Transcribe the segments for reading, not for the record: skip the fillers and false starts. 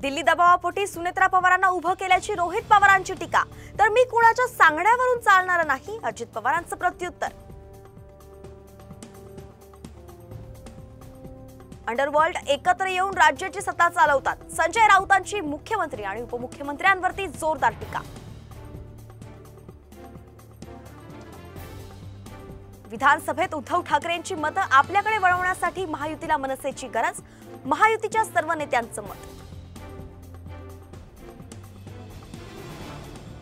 दिल्ली दबावापोटी सुनेत्रा पवारांना उभं केल्याची रोहित पवारांची टीका। तर मी कुणाच्या सांगण्यावरून चालणार नाही, अजित पवारांचं प्रत्युत्तर। अंडरवर्ल्ड एकत्र येऊन राज्याची सत्ता चालवतात, संजय राऊतांची मुख्यमंत्री आणि उपमुख्यमंत्र्यांवरती जोरदार टीका। विधानसभेत उद्धव ठाकरेंची मतं आपल्याकडे वळवण्यासाठी महायुतीला मनसेची गरज, महायुतीच्या सर्व नेत्यांचं मत।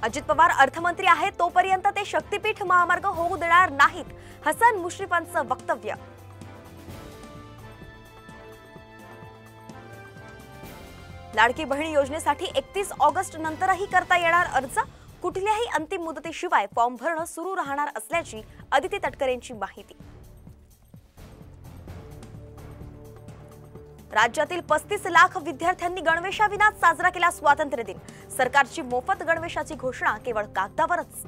अजित पवार अर्थमंत्री आहेत तोपर्यंत ते शक्तीपीठ महामार्ग होऊ देणार नाहीत, हसन मुश्रीफांचं वक्तव्य। लाडकी बहीण योजनेसाठी 31 ऑगस्ट नंतरही करता येणार अर्ज, कुठल्याही अंतिम मुदतीशिवाय फॉर्म भरणं सुरू राहणार असल्याची अदिती तटकरेंची माहिती। राज्यातील 35 लाख विद्यार्थ्यांनी गणवेशाविना साजरा केला स्वातंत्र्य दिन, सरकारची मोफत गणवेशाची घोषणा केवळ कागदावरच।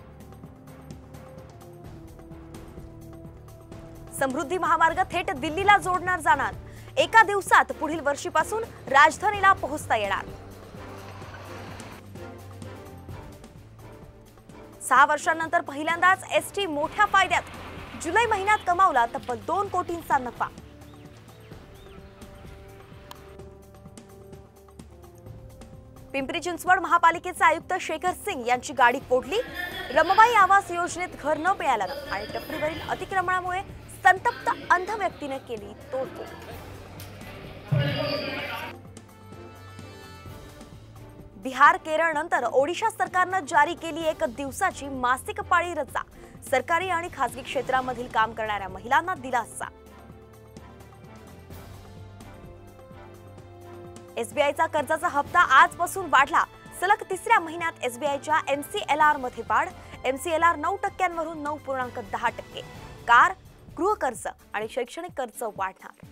समृद्धी महामार्ग थेट दिल्लीला जोडणार जाणार, एका दिवसात पुढील वर्षीपासून राजधानीला पोहोचता येणार। 6 वर्षांनंतर पहिल्यांदाच एसटी मोठ्या फायद्यात, जुलै महिन्यात कमावला तब्बल 2 कोटींचा नफा। पिंपरी चिंचवड महापालिकेचे आयुक्त शेखर सिंग यांची गाडी फोडली, रमाबाई आवास योजनेत घर न मिळाल्यानं आणि टपरीवरील अतिक्रमणामुळे संतप्त अंध व्यक्तीने केली तोडफोड। बिहार केरळ नंतर ओडिशा सरकारनं जारी केली 1 दिवसाची मासिक पाळी रजा, सरकारी आणि खासगी क्षेत्रामधील काम करणाऱ्या महिलांना दिलासा। एसबीआयचा कर्जाचा हप्ता आजपासून वाढला, सलग 3ऱ्या महिन्यात एसबीआयच्या एमसीएलआर मध्ये वाढ, एमसीएलआर 9% वरून 9.10%। कार, गृहकर्ज आणि शैक्षणिक कर्ज वाढणार।